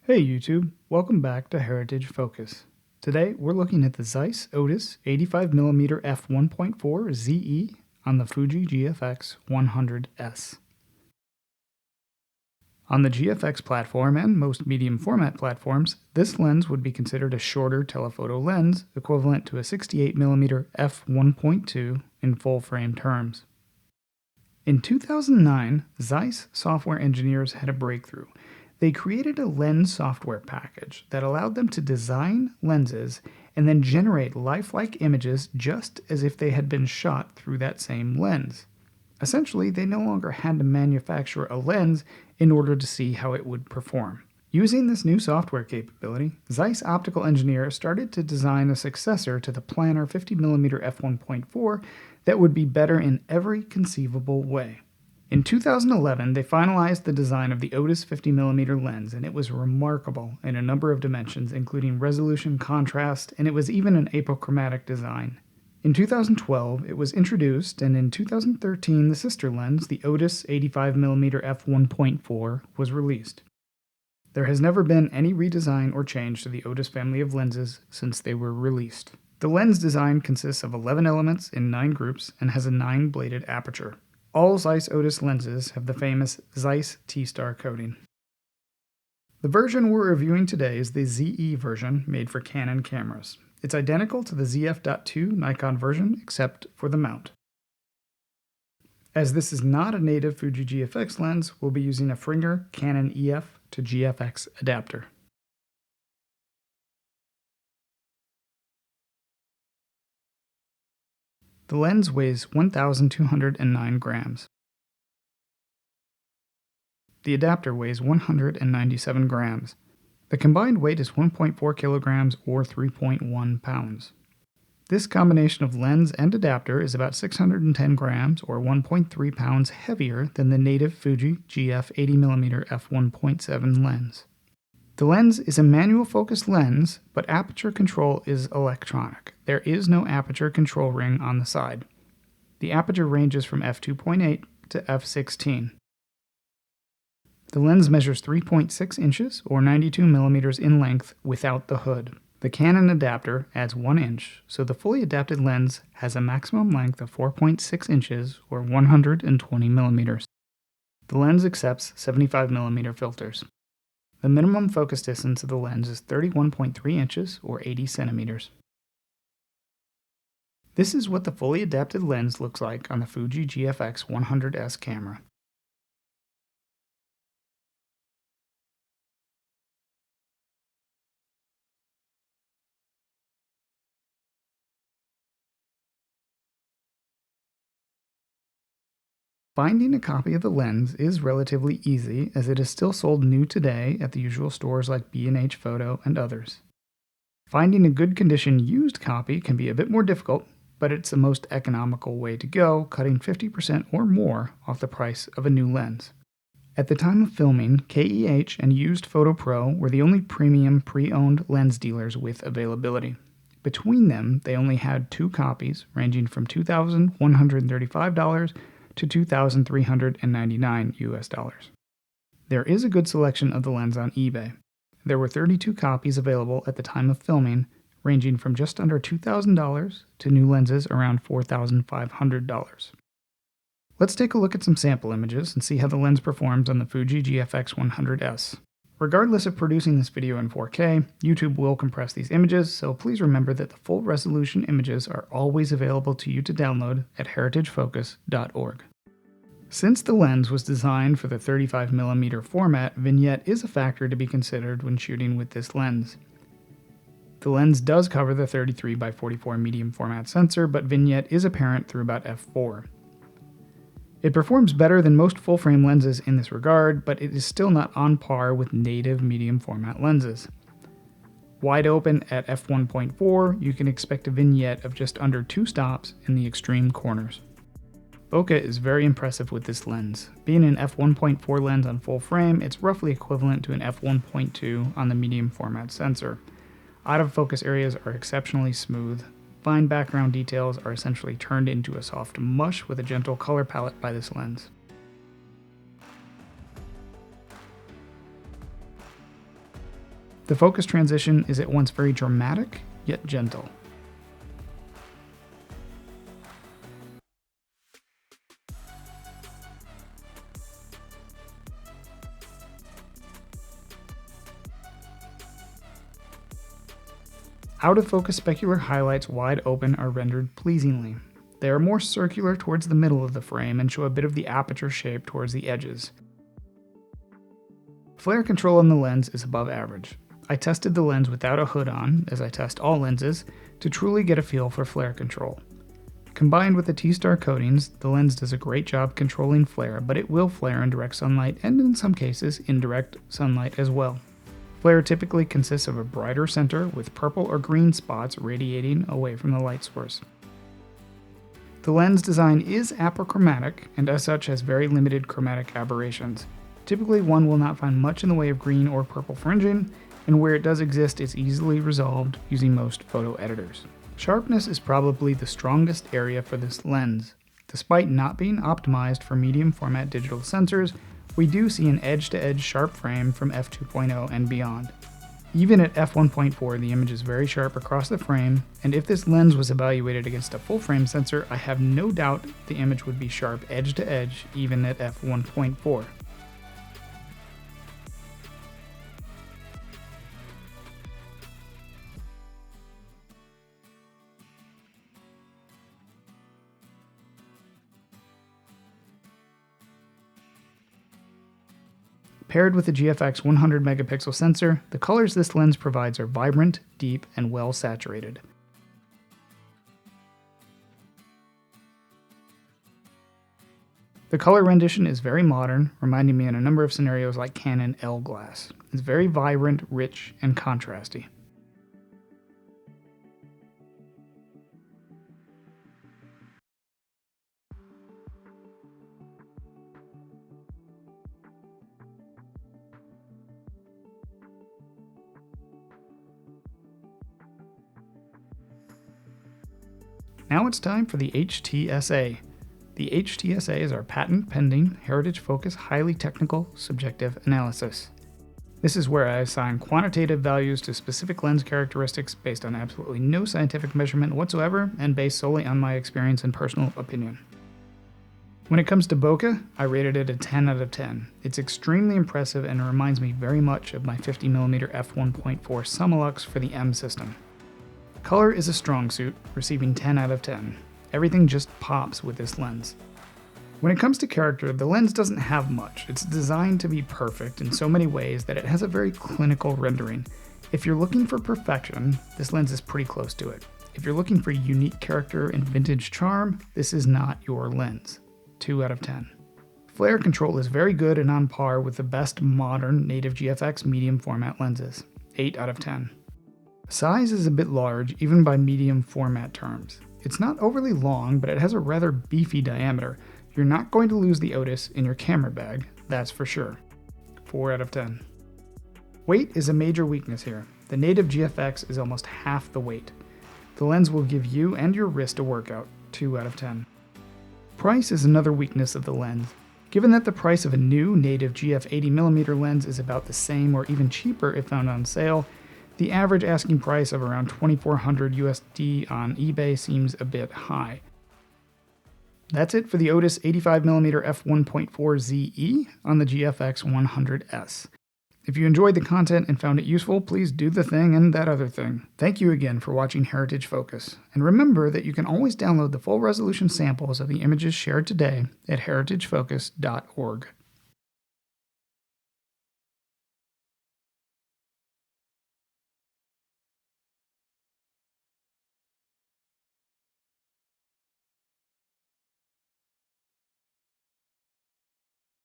Hey YouTube, welcome back to Heritage Focus. Today we're looking at the Zeiss Otus 85mm f1.4 ZE on the Fuji GFX 100S. On the GFX platform and most medium format platforms, this lens would be considered a shorter telephoto lens equivalent to a 68mm f1.2 in full frame terms. In 2009, Zeiss software engineers had a breakthrough. They created a lens software package that allowed them to design lenses and then generate lifelike images just as if they had been shot through that same lens. Essentially, they no longer had to manufacture a lens in order to see how it would perform. Using this new software capability, Zeiss optical engineers started to design a successor to the planar 50mm f1.4 that would be better in every conceivable way. In 2011, they finalized the design of the Otus 50mm lens, and it was remarkable in a number of dimensions, including resolution, contrast, and it was even an apochromatic design. In 2012, it was introduced, and in 2013, the sister lens, the Otus 85mm f1.4, was released. There has never been any redesign or change to the Otus family of lenses since they were released. The lens design consists of 11 elements in 9 groups and has a 9-bladed aperture. All Zeiss Otus lenses have the famous Zeiss T-star coating. The version we're reviewing today is the ZE version made for Canon cameras. It's identical to the ZF.2 Nikon version except for the mount. As this is not a native Fuji GFX lens, we'll be using a Fringer Canon EF to GFX adapter. The lens weighs 1,209 grams. The adapter weighs 197 grams. The combined weight is 1.4 kilograms or 3.1 pounds. This combination of lens and adapter is about 610 grams or 1.3 pounds heavier than the native Fuji GF 80mm f1.7 lens. The lens is a manual focus lens, but aperture control is electronic. There is no aperture control ring on the side. The aperture ranges from f2.8 to f16. The lens measures 3.6 inches or 92 millimeters in length without the hood. The Canon adapter adds 1 inch, so the fully adapted lens has a maximum length of 4.6 inches or 120 millimeters. The lens accepts 75mm filters. The minimum focus distance of the lens is 31.3 inches or 80 centimeters. This is what the fully adapted lens looks like on the Fuji GFX 100S camera. Finding a copy of the lens is relatively easy, as it is still sold new today at the usual stores like B&H Photo and others. Finding a good condition used copy can be a bit more difficult, but it's the most economical way to go, cutting 50% or more off the price of a new lens. At the time of filming, KEH and Used Photo Pro were the only premium pre-owned lens dealers with availability. Between them, they only had 2 copies, ranging from $2,135 to $2,399 US. There is a good selection of the lens on eBay. There were 32 copies available at the time of filming, ranging from just under $2,000 to new lenses around $4,500. Let's take a look at some sample images and see how the lens performs on the Fuji GFX 100S. Regardless of producing this video in 4K, YouTube will compress these images, so please remember that the full resolution images are always available to you to download at heritagefocus.org. Since the lens was designed for the 35mm format, Vignette is a factor to be considered when shooting with this lens. The lens does cover the 33x44 medium format sensor, but Vignette is apparent through about f4. It performs better than most full-frame lenses in this regard, but it is still not on par with native medium format lenses. Wide open at f1.4, you can expect a vignette of just under 2 stops in the extreme corners. Bokeh is very impressive with this lens. Being an f1.4 lens on full frame, it's roughly equivalent to an f1.2 on the medium format sensor. Out of focus areas are exceptionally smooth. Fine background details are essentially turned into a soft mush with a gentle color palette by this lens. The focus transition is at once very dramatic, yet gentle. Out-of-focus specular highlights wide open are rendered pleasingly. They are more circular towards the middle of the frame and show a bit of the aperture shape towards the edges. Flare control on the lens is above average. I tested the lens without a hood on, as I test all lenses, to truly get a feel for flare control. Combined with the T-star coatings, the lens does a great job controlling flare, but it will flare in direct sunlight and in some cases indirect sunlight as well. Flare typically consists of a brighter center with purple or green spots radiating away from the light source. The lens design is apochromatic and as such has very limited chromatic aberrations. Typically one will not find much in the way of green or purple fringing, and where it does exist it's easily resolved using most photo editors. Sharpness is probably the strongest area for this lens. Despite not being optimized for medium format digital sensors, we do see an edge-to-edge sharp frame from f2.0 and beyond. Even at f1.4, the image is very sharp across the frame, and if this lens was evaluated against a full-frame sensor, I have no doubt the image would be sharp edge-to-edge even at f1.4. Paired with the GFX 100 megapixel sensor, the colors this lens provides are vibrant, deep, and well saturated. The color rendition is very modern, reminding me in a number of scenarios like Canon L glass. It's very vibrant, rich, and contrasty. Now it's time for the HTSA. The HTSA is our patent-pending, heritage-focused, highly technical, subjective analysis. This is where I assign quantitative values to specific lens characteristics based on absolutely no scientific measurement whatsoever and based solely on my experience and personal opinion. When it comes to bokeh, I rated it a 10 out of 10. It's extremely impressive and it reminds me very much of my 50mm f1.4 Summilux for the M system. Color is a strong suit, receiving 10 out of 10. Everything just pops with this lens. When it comes to character, the lens doesn't have much. It's designed to be perfect in so many ways that it has a very clinical rendering. If you're looking for perfection, this lens is pretty close to it. If you're looking for unique character and vintage charm, this is not your lens. 2 out of 10. Flare control is very good and on par with the best modern native GFX medium format lenses. 8 out of 10. Size is a bit large, even by medium format terms. It's not overly long, but it has a rather beefy diameter. You're not going to lose the Otus in your camera bag, that's for sure. 4 out of 10. Weight is a major weakness here. The native GFX is almost half the weight. The lens will give you and your wrist a workout. 2 out of 10. Price is another weakness of the lens. Given that the price of a new native GF 80mm lens is about the same or even cheaper if found on sale, the average asking price of around $2,400 USD on eBay seems a bit high. That's it for the Otus 85mm f1.4 ZE on the GFX 100S. If you enjoyed the content and found it useful, please do the thing and that other thing. Thank you again for watching Heritage Focus. And remember that you can always download the full resolution samples of the images shared today at heritagefocus.org.